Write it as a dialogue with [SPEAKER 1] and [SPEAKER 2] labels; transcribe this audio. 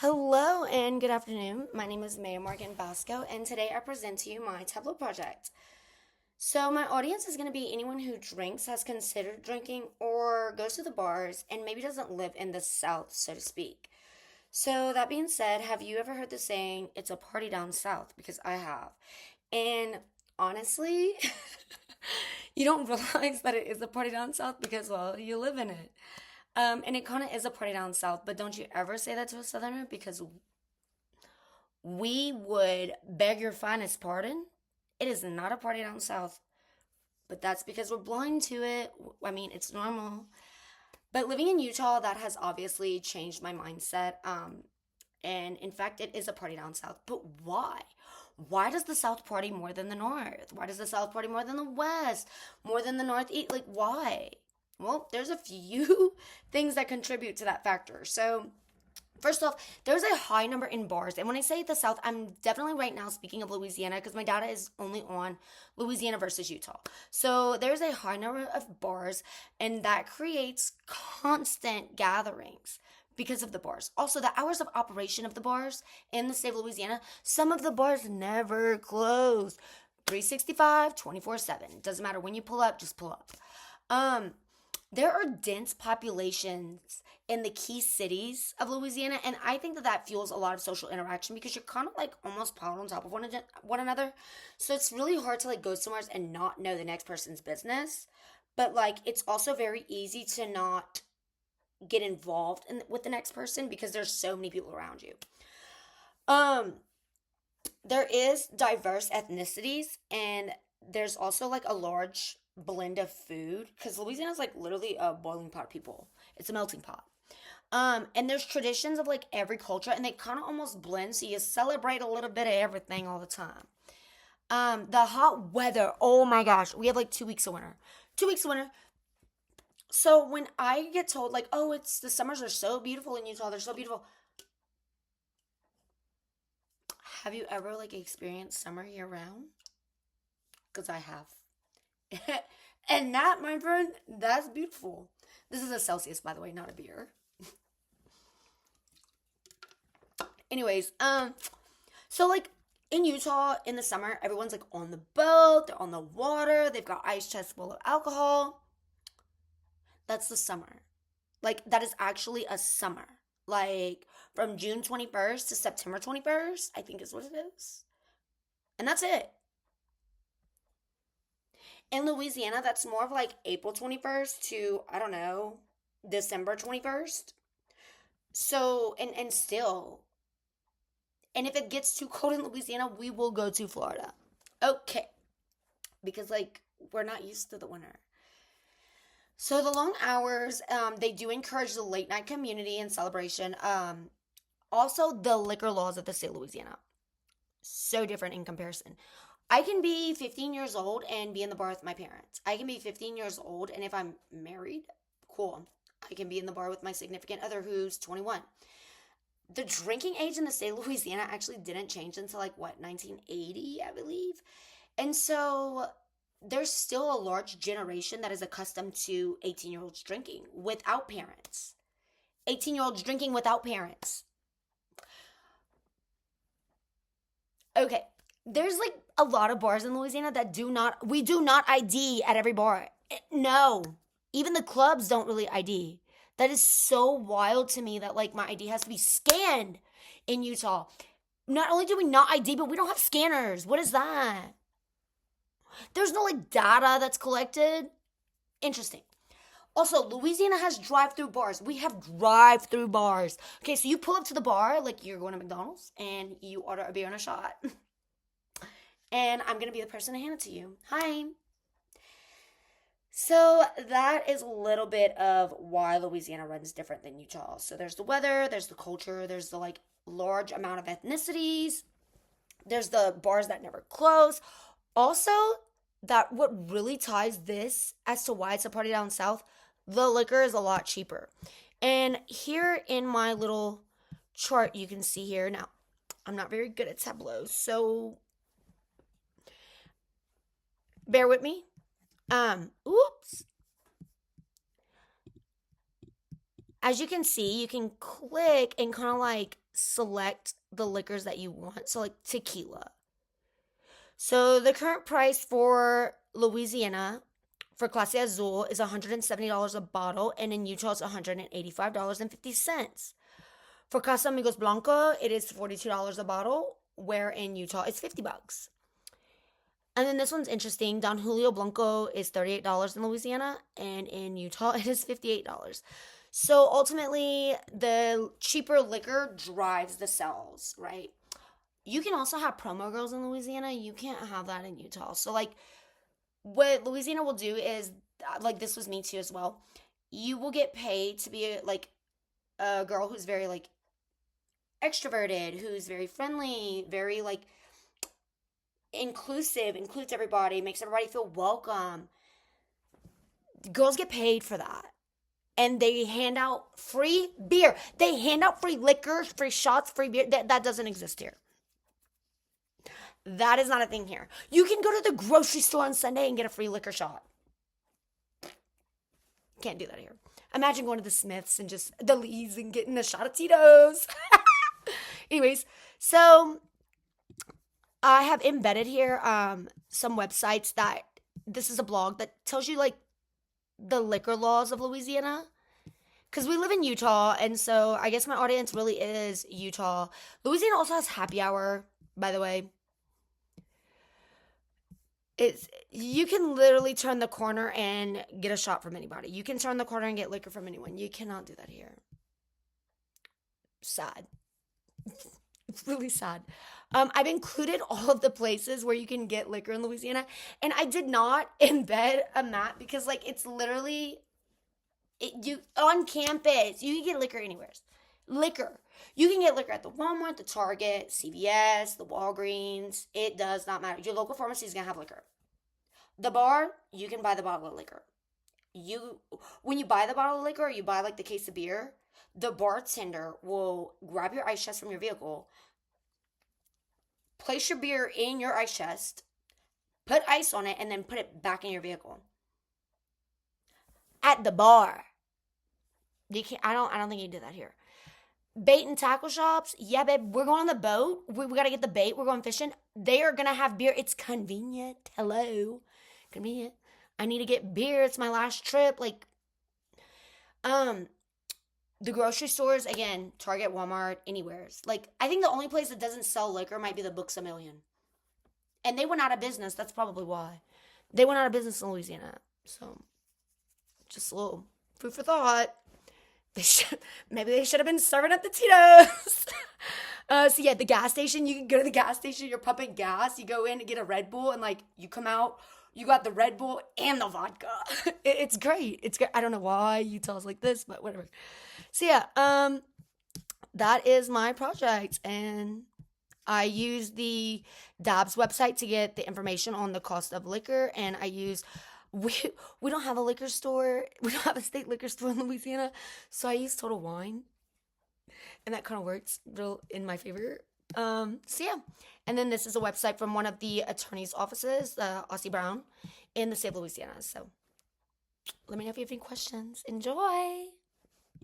[SPEAKER 1] Hello and good afternoon. My name is Meah-Morgan, and today I present to you my Tableau project. So, my audience is going to be anyone who drinks, has considered drinking, or goes to the bars and maybe doesn't live in the South, so to speak. So, that being said, have you ever heard the saying, it's a party down South? Because I have. And honestly, you don't realize that it is a party down South because, well, you live in it. And it kind of is a party down South, but don't you ever say that to a Southerner because we would beg your finest pardon. It is not a party down South, but that's because we're blind to it. I mean, it's normal. But living in Utah, that has obviously changed my mindset. And in fact, it is a party down South. But why? Why does the South party more than the North? Why does the South party more than the West? More than the Northeast? Like, why? Well, there's a few things that contribute to that factor. So, first off, there's a high number in bars. And when I say the South, I'm definitely right now speaking of Louisiana because my data is only on Louisiana versus Utah. So there's a high number of bars, and that creates constant gatherings because of the bars. Also, the hours of operation of the bars in the state of Louisiana, some of the bars never close. 365, 24/7. Doesn't matter when you pull up, just pull up. There are dense populations in the key cities of Louisiana, and I think that fuels a lot of social interaction because you're kind of like almost piled on top of one another. So it's really hard to like go somewhere and not know the next person's business. But like it's also very easy to not get involved with the next person because there's so many people around you. Um, there is diverse ethnicities, and there's also like a large blend of food because Louisiana is like literally a boiling pot of people. It's a melting pot. And there's traditions of like every culture, and they kind of almost blend, so you celebrate a little bit of everything all the time. The hot weather. Oh my gosh, we have like 2 weeks of winter. 2 weeks of winter. So when I get told like, oh, it's the summers are so beautiful in Utah, they're so beautiful. Have you ever like experienced summer year round? Because I have. And that, my friend, that's beautiful. This is a Celsius, by the way, not a beer. Anyways, so like in Utah in the summer, everyone's like on the boat, they're on the water, they've got ice chests full of alcohol. That's the summer. Like that is actually a summer. Like from June 21st to September 21st, I think is what it is. And that's it. In Louisiana, that's more of like April 21st to, I don't know, December 21st. So, and still, and if it gets too cold in Louisiana, we will go to Florida. Okay. Because, like, we're not used to the winter. So, the long hours, they do encourage the late night community and celebration. Also, the liquor laws of the state of Louisiana. So different in comparison. I can be 15 years old and be in the bar with my parents. I can be 15 years old, and if I'm married, cool. I can be in the bar with my significant other who's 21. The drinking age in the state of Louisiana actually didn't change until like what, 1980, I believe. And so there's still a large generation that is accustomed to 18-year-olds drinking without parents. 18-year-olds drinking without parents. Okay, there's like a lot of bars in Louisiana that we do not ID at every bar. No, even the clubs don't really ID. That is so wild to me that like my ID has to be scanned in Utah. Not only do we not ID, but we don't have scanners. What is that? There's no like data that's collected. Interesting. Also, Louisiana has drive-through bars. We have drive-through bars. Okay, so you pull up to the bar like you're going to McDonald's and you order a beer and a shot. And I'm going to be the person to hand it to you. Hi. So that is a little bit of why Louisiana runs different than Utah. So there's the weather, there's the culture, there's the like large amount of ethnicities, there's the bars that never close. Also, that what really ties this as to why it's a party down south, the liquor is a lot cheaper. And here in my little chart, you can see here. Now, I'm not very good at Tableau, so bear with me. Oops. As you can see, you can click and kind of like select the liquors that you want. So, like tequila. So, the current price for Louisiana for Clase Azul is $170 a bottle, and in Utah, it's $185.50. For Casamigos Blanco, it is $42 a bottle, where in Utah, it's $50. And then this one's interesting. Don Julio Blanco is $38 in Louisiana, and in Utah, it is $58. So ultimately, the cheaper liquor drives the sales, right? You can also have promo girls in Louisiana. You can't have that in Utah. So, like, what Louisiana will do is, like, this was me too as well. You will get paid to be, like, a girl who's very, like, extroverted, who's very friendly, very, like, inclusive, includes everybody, makes everybody feel welcome. Girls get paid for that. And they hand out free beer. They hand out free liquor, free shots, free beer. That doesn't exist here. That is not a thing here. You can go to the grocery store on Sunday and get a free liquor shot. Can't do that here. Imagine going to the Smiths and just the Lees and getting a shot of Tito's. Anyways, so I have embedded here some websites that this is a blog that tells you like the liquor laws of Louisiana. Because we live in Utah, and so I guess my audience really is Utah. Louisiana also has happy hour, by the way. You can literally turn the corner and get a shot from anybody. You can turn the corner and get liquor from anyone. You cannot do that here. Sad. It's really sad. I've included all of the places where you can get liquor in Louisiana, and I did not embed a map because, like, it's literally you on campus. You can get liquor anywhere. Liquor. You can get liquor at the Walmart, the Target, CVS, the Walgreens. It does not matter. Your local pharmacy is gonna have liquor. The bar, you can buy the bottle of liquor. When you buy the bottle of liquor, or you buy like the case of beer, the bartender will grab your ice chest from your vehicle, place your beer in your ice chest, put ice on it, and then put it back in your vehicle. At the bar. You can't. I don't think you do that here. Bait and tackle shops, yeah, babe, we're going on the boat. We got to get the bait. We're going fishing. They are going to have beer. It's convenient. Hello. Convenient. I need to get beer. It's my last trip. Like, the grocery stores, again, Target, Walmart, anywheres. Like, I think the only place that doesn't sell liquor might be the Books A Million. And they went out of business. That's probably why. They went out of business in Louisiana. So, just a little food for thought. Maybe they should have been serving at the Tito's. So yeah, the gas station, you can go to the gas station, you're pumping gas, you go in and get a Red Bull, and like you come out, you got the Red Bull and the vodka. It's great. It's great. I don't know why Utah's like this, but whatever. So yeah, that is my project, and I use the DABS website to get the information on the cost of liquor, and I use we don't have a liquor store. We don't have a state liquor store in Louisiana, so I use Total Wine, and that kind of works real in my favor. So yeah, and then this is a website from one of the attorney's offices, Aussie Brown, in the state of Louisiana. So let me know if you have any questions. Enjoy.